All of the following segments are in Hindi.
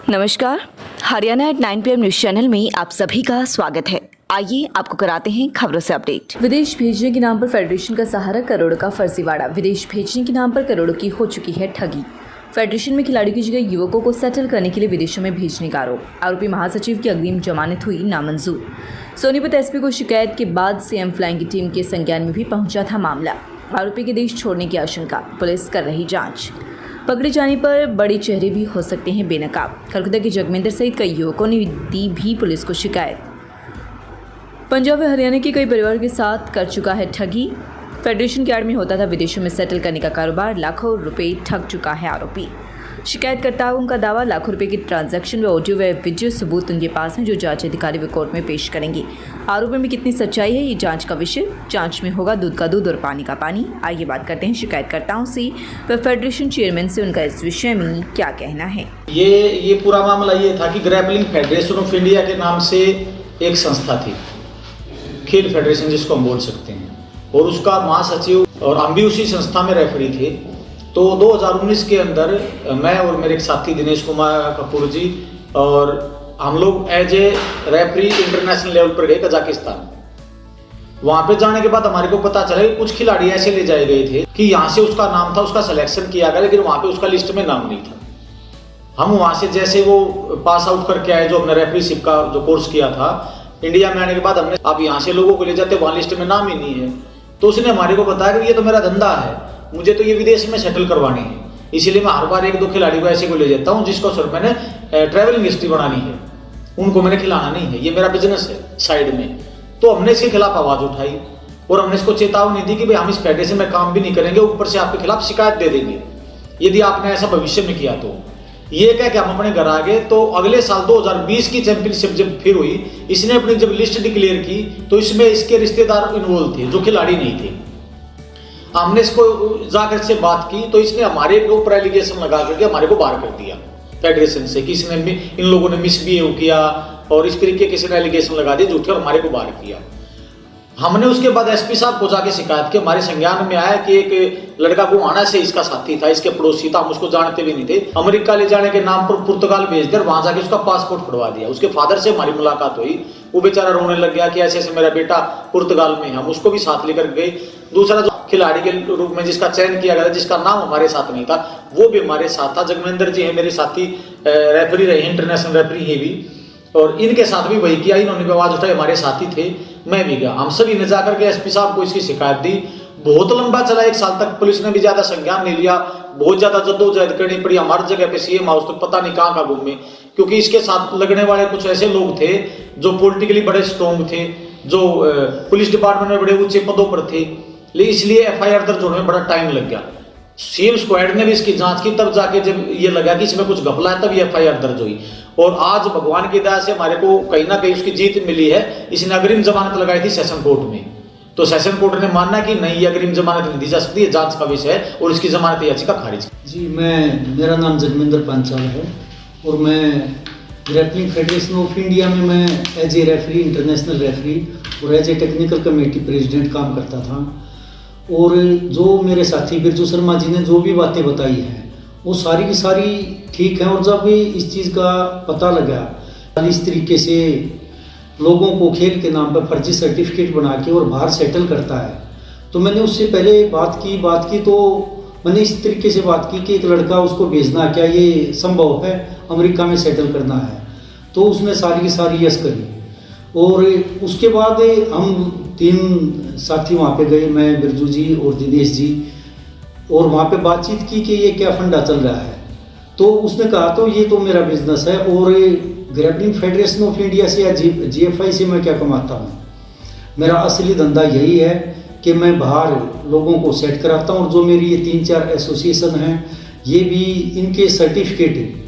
नमस्कार, Haryana at 9 PM news channel में आप सभी का स्वागत है। आइए आपको कराते हैं खबरों से अपडेट। विदेश भेजने के नाम पर फेडरेशन का सहारा, करोड़ों का फर्जीवाड़ा। विदेश भेजने के नाम पर करोड़ों की हो चुकी है ठगी। फेडरेशन में खिलाड़ियों की जगह युवकों को सेटल करने के लिए विदेशों में भेजने का आरोपी महासचिव की अग्रिम जमानत हुई नामंजूर। सोनीपत एसपी को शिकायत के बाद सीएम फ्लाइंग की टीम के संज्ञान में भी पहुंचा था मामला। आरोपी के देश छोड़ने की आशंका, पुलिस कर रही जांच। पकड़े जाने पर बड़े चेहरे भी हो सकते हैं बेनकाब। कलकत्ता के जगमेंद्र सहित कई युवकों ने दी भी पुलिस को शिकायत। पंजाब व हरियाणा के कई परिवार के साथ कर चुका है ठगी। फेडरेशन के आड़ में होता था विदेशों में सेटल करने का कारोबार, लाखों रुपए ठग चुका है आरोपी। शिकायतकर्ताओं का दावा, लाखों रुपए की ट्रांजैक्शन व ऑडियो व वीडियो सबूत उनके पास हैं, जो जांच अधिकारी व कोर्ट में पेश करेंगे। आरोपों में कितनी सच्चाई है, ये जांच का विषय। जांच में होगा दूध का दूध और पानी का पानी। आइए बात करते हैं शिकायतकर्ताओं से व फेडरेशन चेयरमैन से, उनका इस विषय में क्या कहना है। ये पूरा मामला ये था कि ग्रैपलिंग फेडरेशन ऑफ इंडिया के नाम से एक संस्था थी, खेल फेडरेशन जिसको हम बोल सकते हैं, और उसका महासचिव और हम भी उसी संस्था में रेफरी थे। तो 2019 के अंदर मैं और मेरे एक साथी दिनेश कुमार कपूर जी और हम लोग as a referee international level पर गए कजाकिस्तान। वहां पे जाने के बाद हमारे को पता चला कि कुछ खिलाड़ी ऐसे ले जाए गए थे कि यहाँ से उसका नाम था, उसका सिलेक्शन किया गया, लेकिन वहां पे उसका लिस्ट में नाम नहीं था। हम वहां से जैसे वो पास आउट करके आए, जो हमने रेफरीशिप का जो कोर्स किया था, इंडिया में आने के बाद हमने आप यहाँ से लोगों को ले जाते, वहां लिस्ट में नाम ही नहीं है। तो उसने हमारे को बताया कि ये तो मेरा धंधा है, मुझे तो ये विदेश में सेटल करवानी है, इसीलिए मैं हर बार एक दो खिलाड़ी को ऐसे को ले जाता हूँ जिसको सर मैंने ट्रैवलिंग हिस्ट्री बनानी है, उनको मैंने खिलाना नहीं है, ये मेरा बिजनेस है साइड में। तो हमने इसके खिलाफ आवाज उठाई और हमने इसको चेतावनी दी कि भाई हम इस फेडरेशन में काम भी नहीं करेंगे, ऊपर से आपके खिलाफ शिकायत दे देंगे यदि आपने ऐसा भविष्य में किया। तो ये कह के हम अपने घर आ गए। तो अगले साल 2020 की चैंपियनशिप जब फिर हुई, इसने अपनी जब लिस्ट डिक्लेयर की तो इसमें इसके रिश्तेदार इन्वॉल्व थे जो खिलाड़ी नहीं थे। हमने इसको जाकर से बात की तो इसने हमारे ऊपर एलिगेशन लगा करके हमारे को बाहर कर दिया फेडरेशन से, कि इसने इन लोगों ने मिसबिहेव किया और इस तरीके किसी ने एलिगेशन लगा दिए झूठे और हमारे को बाहर किया। हमने उसके बाद एसपी साहब को जाके शिकायत की। हमारे संज्ञान में आया कि एक लड़का गुहाना से इसका साथी था, इसके पड़ोसी था, हम उसको जानते भी नहीं थे। अमेरिका ले जाने के नाम पर पुर्तगाल भेज दिया, वहां जाके उसका पासपोर्ट फड़वा दिया। उसके फादर से हमारी मुलाकात हुई, वो बेचारा रोने लग गया कि ऐसे ऐसे मेरा बेटा पुर्तगाल में है। हम उसको भी साथ लेकर गए। दूसरा जो खिलाड़ी के रूप में जिसका चयन किया गया, जिसका नाम हमारे साथ नहीं था, वो भी हमारे साथ था। जगमेंद्र जी है मेरे साथी, रेफरी रहे, इंटरनेशनल रेफरी है भी, और इनके साथ भी वही किया। इन्होंने भी आवाज उठाई, हमारे साथी थे, मैं भी गया। हम सभी ने जाकर के एसपी साहब को इसकी शिकायत दी। बहुत लंबा चला, 1 साल तक पुलिस ने भी ज्यादा संज्ञान नहीं लिया, बहुत ज्यादा जद्दोजहद करनी पड़ी। हमारी जगह पे सीएम हाउस तक पता नहीं कहाँ घूमे, क्योंकि इसके साथ लगने वाले कुछ ऐसे लोग थे जो पॉलिटिकली बड़े स्ट्रॉन्ग थे, जो पुलिस डिपार्टमेंट में बड़े ऊंचे पदों पर थे, इसलिए एफआईआर दर्ज होने में बड़ा टाइम लग गया। सीएम स्क्वाड ने भी इसकी जांच की, तब जाके जब ये लगा कि इसमें कुछ घपला है, तब ये एफआईआर दर्ज हुई। और आज भगवान की दया से हमारे को कहीं ना कहीं उसकी जीत मिली है। इसने अग्रिम जमानत लगाई थी सेशन कोर्ट में, तो सेशन कोर्ट ने माना कि नहीं, ये अग्रिम जमानत नहीं दी जा सकती, जांच का विषय है, और इसकी जमानत याचिका खारिज। जी, मेरा नाम जगमेंद्र पांचाल है और मैं ग्रैपलिंग फेडरेशन ऑफ इंडिया में मैं as a referee, international referee और as a technical committee president काम करता था। और जो मेरे साथी बिरजू शर्मा जी ने जो भी बातें बताई हैं वो सारी की सारी ठीक है। और जब इस चीज़ का पता लगा इस तरीके से लोगों को खेल के नाम पर फर्जी सर्टिफिकेट बना के और बाहर सेटल करता है, तो मैंने उससे पहले बात की तो मैंने इस तरीके से बात की कि एक लड़का उसको भेजना, क्या ये संभव है, अमेरिका में सेटल करना है? तो उसने सारी की सारी यस करी। और उसके बाद हम 3 साथी वहाँ पे गए, मैं, बिरजू जी और दिनेश जी, और वहाँ पे बातचीत की कि ये क्या फंडा चल रहा है। तो उसने कहा तो ये तो मेरा बिजनेस है, और ग्रैपलिंग फेडरेशन ऑफ इंडिया से या जीएफआई से मैं क्या कमाता हूँ, मेरा असली धंधा यही है कि मैं बाहर लोगों को सेट कराता हूँ। और जो मेरी ये 3-4 एसोसिएशन हैं, ये भी इनके सर्टिफिकेट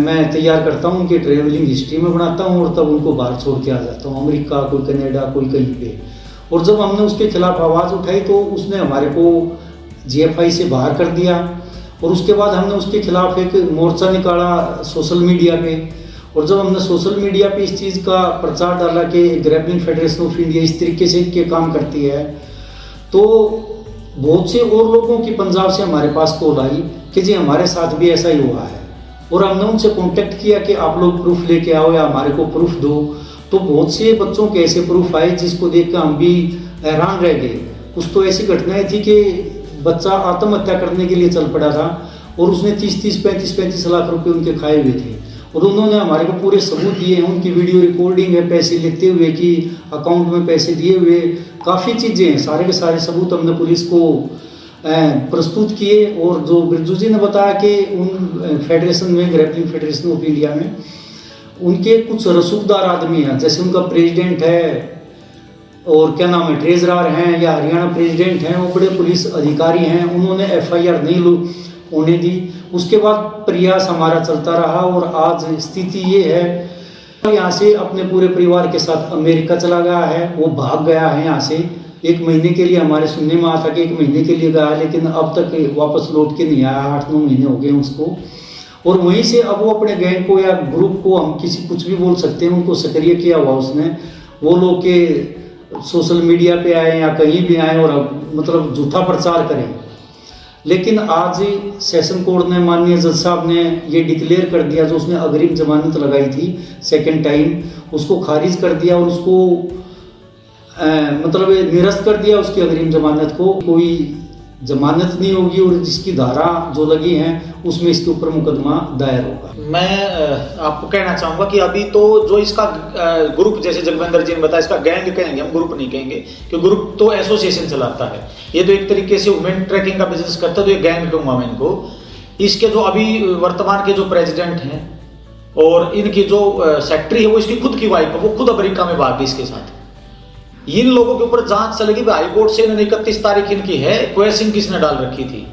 मैं तैयार करता हूँ, उनके ट्रैवलिंग हिस्ट्री में बनाता हूँ, और तब उनको बाहर छोड़ के आ जाता हूँ, अमेरिका, कोई कनाडा, कोई कहीं पे। और जब हमने उसके खिलाफ आवाज़ उठाई तो उसने हमारे को जीएफआई से बाहर कर दिया। और उसके बाद हमने उसके खिलाफ एक मोर्चा निकाला सोशल मीडिया पे। और जब हमने सोशल मीडिया पे इस चीज़ का प्रचार डाला कि ग्रैपलिंग फेडरेशन ऑफ इंडिया इस तरीके से के काम करती है, तो बहुत से और लोगों की पंजाब से हमारे पास कॉल आई कि जी हमारे साथ भी ऐसा ही हुआ है। और हमने उनसे कांटेक्ट किया कि आप लोग प्रूफ लेके आओ या हमारे को प्रूफ दो। तो बहुत से बच्चों के ऐसे प्रूफ आए जिसको देख कर हम भी हैरान रह गए। कुछ तो ऐसी घटनाएं थी कि बच्चा आत्महत्या करने के लिए चल पड़ा था और उसने 35 लाख रुपए उनके खाए हुए थे और उन्होंने हमारे को पूरे सबूत दिए हैं। उनकी वीडियो रिकॉर्डिंग है पैसे लेते हुए कि अकाउंट में पैसे दिए हुए, काफ़ी चीज़ें हैं। सारे के सारे सबूत हमने पुलिस को प्रस्तुत किए। और जो बिरजू जी ने बताया कि उन फेडरेशन में, ग्रैपलिंग फेडरेशन ऑफ इंडिया में उनके कुछ रसूखदार आदमी हैं, जैसे उनका प्रेसिडेंट है और क्या नाम है, ट्रेजरर हैं या हरियाणा प्रेसिडेंट हैं, वो बड़े पुलिस अधिकारी हैं। उन्होंने FIR नहीं होने दी। उसके बाद प्रयास हमारा चलता रहा और आज स्थिति ये है यहाँ से अपने पूरे परिवार के साथ अमेरिका चला गया है। वो भाग गया है यहाँ से 1 महीने के लिए। हमारे सुनने में आता कि 1 महीने के लिए गया है, लेकिन अब तक वापस लौट के नहीं आया। 8-9 महीने हो गए उसको। और वहीं से अब वो अपने गैंग को या ग्रुप को, हम किसी कुछ भी बोल सकते हैं, उनको सक्रिय किया हुआ उसने। वो लोग के सोशल मीडिया पे आए या कहीं भी आए और मतलब झूठा प्रचार करें। लेकिन आज सेशन कोर्ट ने, माननीय जज साहब ने ये डिक्लेयर कर दिया, जो उसने अग्रिम जमानत लगाई थी सेकंड टाइम, उसको खारिज कर दिया और उसको मतलब निरस्त कर दिया उसकी अग्रिम जमानत को। कोई जमानत नहीं होगी और जिसकी धारा जो लगी हैं उसमें इसके ऊपर मुकदमा दायर होगा। मैं आपको कहना चाहूँगा कि अभी तो जो इसका ग्रुप, जैसे जगविंदर जी ने बताया, इसका गैंग कहेंगे हम, ग्रुप नहीं कहेंगे, कि ग्रुप तो एसोसिएशन चलाता है। ये तो एक तरीके से वुमेन ट्रैकिंग का बिजनेस करता है, तो ये गैंग कहूँगा मैं इनको। इसके जो अभी वर्तमान के जो प्रेसिडेंट हैं और इनकी जो सेक्रेटरी है, वो इसकी खुद की वाइफ है, वो खुद अमेरिका में भागी इसके साथ। इन लोगों के ऊपर जांच चलेगी। हाई कोर्ट से इन्होंने 31 तारीख इनकी है, क्वेश्चन किसने डाल रखी थी,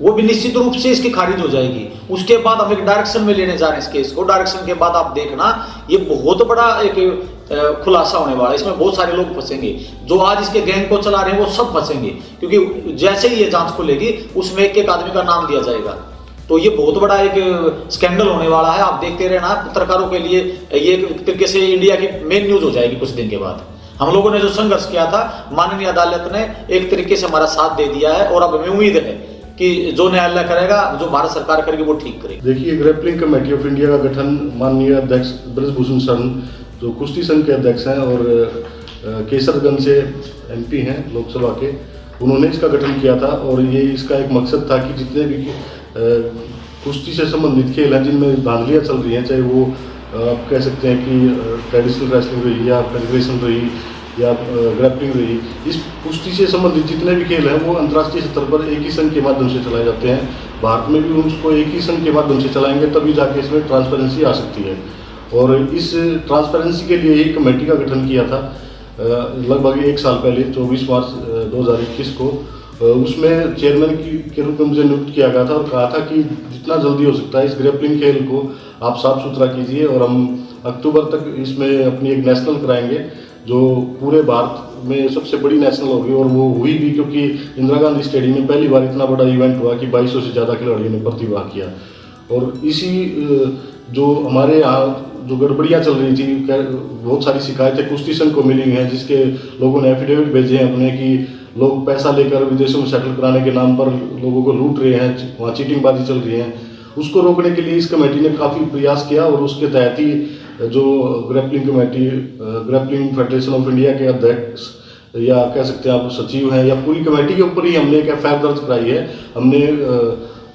वो भी निश्चित रूप से इसकी खारिज हो जाएगी। उसके बाद हम एक डायरेक्शन में लेने जा रहे हैं इस केस को। डायरेक्शन के बाद आप देखना, ये बहुत बड़ा एक खुलासा होने वाला है। इसमें बहुत सारे लोग फंसेंगे, जो आज इसके गैंग को चला रहे हैं वो सब फंसेंगे, क्योंकि जैसे ही ये जांच खुलेगी उसमें एक आदमी का नाम दिया जाएगा। तो ये बहुत बड़ा एक स्कैंडल होने वाला है। आप देखते रहना। पत्रकारों के लिए ये एक तरीके से इंडिया की मेन न्यूज हो जाएगी कुछ दिन के बाद। हम लोगों ने जो संघर्ष किया था, माननीय अदालत ने एक तरीके से हमारा साथ दे दिया है और अब हमें उम्मीद है कि जो न्यायालय करेगा, जो भारत सरकार करेगी, वो ठीक करेगी। देखिए, ग्रैपलिंग कमेटी ऑफ इंडिया का गठन माननीय अध्यक्ष ब्रजभूषण शरण, जो कुश्ती संघ के अध्यक्ष हैं और केसरगंज से MP हैं लोकसभा के, उन्होंने इसका गठन किया था। और ये इसका एक मकसद था कि जितने भी कुश्ती से संबंधित खेल हैं जिनमें धांधलियाँ चल रही हैं, चाहे वो आप कह सकते हैं कि ट्रेडिशनल रेसलिंग रही या फेडरेशन रही या ग्रैपलिंग रही, इस कुश्ती से संबंधित जितने भी खेल हैं वो अंतर्राष्ट्रीय स्तर पर एक ही संघ के माध्यम से चलाए जाते हैं। भारत में भी उसको एक ही संघ के माध्यम से चलाएंगे, तभी जाके इसमें ट्रांसपेरेंसी आ सकती है। और इस ट्रांसपेरेंसी के लिए एक कमेटी का गठन किया था लगभग 1 साल पहले, 24 मार्च 2021 को। उसमें चेयरमैन के रूप में मुझे नियुक्त किया गया था और कहा था कि जितना जल्दी हो सकता है इस ग्रैपलिंग खेल को आप साफ सुथरा कीजिए और हम अक्टूबर तक इसमें अपनी एक नेशनल कराएंगे, जो पूरे भारत में सबसे बड़ी नेशनल होगी। और वो हुई भी, क्योंकि इंदिरा गांधी स्टेडियम में पहली बार इतना बड़ा इवेंट हुआ कि 2200 से ज़्यादा खिलाड़ियों ने प्रतिभाग किया। और इसी जो हमारे यहाँ जो गड़बड़ियाँ चल रही थी, बहुत सारी शिकायतें कुश्ती संघ को मिली हुई हैं, जिसके लोगों ने एफिडेविट भेजे हैं अपने कि लोग पैसा लेकर विदेशों में सेटल कराने के नाम पर लोगों को लूट रहे हैं, वहाँ चीटिंगबाजी चल रही है। उसको रोकने के लिए इस कमेटी ने काफ़ी प्रयास किया और उसके तहत ही जो grappling committee, grappling federation of India के अध्यक्ष या कह सकते हैं आप सचिव हैं, या पूरी कमेटी के ऊपर ही हमने एक FIR दर्ज कराई है। हमने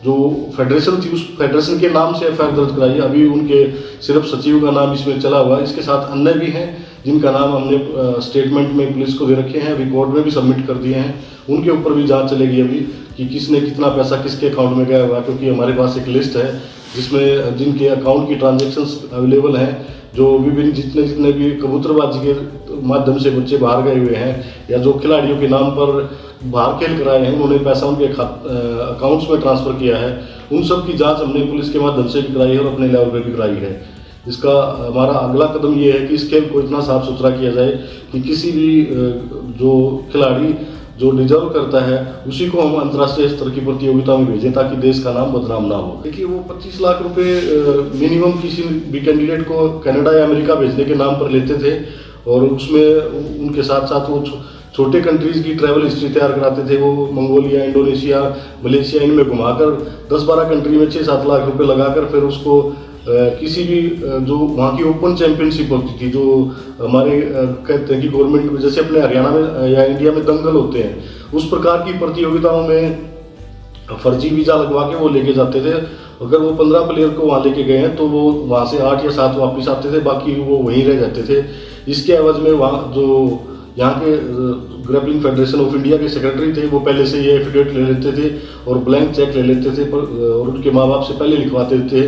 जो फेडरेशन थी उस फेडरेशन के नाम से FIR दर्ज कराई है। अभी उनके सिर्फ सचिव का नाम इसमें चला हुआ है, इसके साथ अन्य भी हैं जिनका नाम हमने स्टेटमेंट में पुलिस को दे रखे हैं, रिकॉर्ड में भी सबमिट कर दिए हैं। उनके ऊपर भी जांच चलेगी अभी कि किसने कितना पैसा किसके अकाउंट में गया हुआ, क्योंकि हमारे पास एक लिस्ट है जिसमें जिनके अकाउंट की ट्रांजैक्शंस अवेलेबल हैं, जो विभिन्न जितने भी कबूतरबाजी के माध्यम से बच्चे बाहर गए हुए हैं या जो खिलाड़ियों के नाम पर बाहर खेल कराए हैं, उन्होंने पैसा उनके अकाउंट्स में ट्रांसफ़र किया है, उन सब की जांच हमने पुलिस के माध्यम से भी कराई है और अपने लेवल पर भी कराई है। इसका हमारा अगला कदम ये है कि इस खेल को इतना साफ सुथरा किया जाए कि किसी भी जो खिलाड़ी जो डिजर्व करता है उसी को हम अंतर्राष्ट्रीय स्तर की प्रतियोगिता में भेजें, ताकि देश का नाम बदनाम ना हो। देखिए, वो 25 लाख रुपए मिनिमम किसी भी कैंडिडेट को कनाडा या अमेरिका भेजने के नाम पर लेते थे और उसमें उनके साथ साथ वो छोटे कंट्रीज़ की ट्रैवल हिस्ट्री तैयार कराते थे। वो मंगोलिया, इंडोनेशिया, मलेशिया इनमें घुमाकर 10-12 कंट्री में 6-7 लाख रुपए लगाकर फिर उसको किसी भी जो वहाँ की ओपन चैंपियनशिप होती थी, जो हमारे कहते हैं कि गवर्नमेंट में जैसे अपने हरियाणा में या इंडिया में दंगल होते हैं, उस प्रकार की प्रतियोगिताओं में फर्जी वीज़ा लगवा के वो लेके जाते थे। अगर वो 15 प्लेयर को वहाँ लेके गए हैं तो वो वहाँ से 8 या 7 वापस आते थे, बाकी वो वहीं रह जाते थे। इसके एवज में वहाँ जो यहाँ के ग्रैपलिंग फेडरेशन ऑफ इंडिया के सेक्रेटरी थे, वो पहले से ये एफिडेविट ले लेते थे और ब्लैंक चेक ले लेते थे और उनके माँ बाप से पहले लिखवाते थे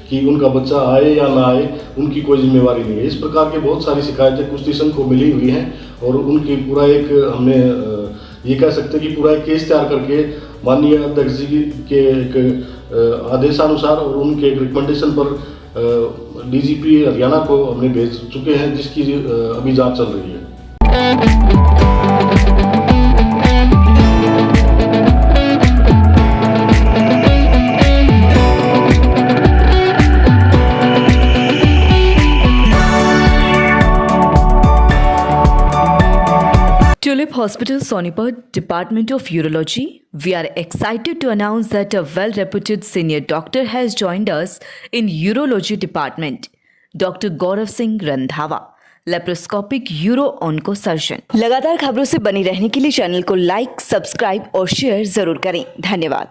कि उनका बच्चा आए या ना आए, उनकी कोई जिम्मेवारी नहीं है। इस प्रकार के बहुत सारी शिकायतें कुश्ती संघ को मिली हुई हैं और उनकी पूरा एक हमने ये कह सकते हैं कि पूरा एक केस तैयार करके माननीय अध्यक्ष जी के एक आदेशानुसार और उनके एक रिकमेंडेशन पर डीजीपी हरियाणा को हमने भेज चुके हैं, जिसकी अभी जांच चल रही है। Tulip Hospital, Sonipat, Department of Urology. We are excited to announce that a well-reputed senior doctor has joined us in Urology Department, Dr. Gaurav Singh Randhawa, laparoscopic euro onco surgeon. लगातार खबरों से बनी रहने के लिए चैनल को लाइक, सब्सक्राइब और शेयर जरूर करें। धन्यवाद।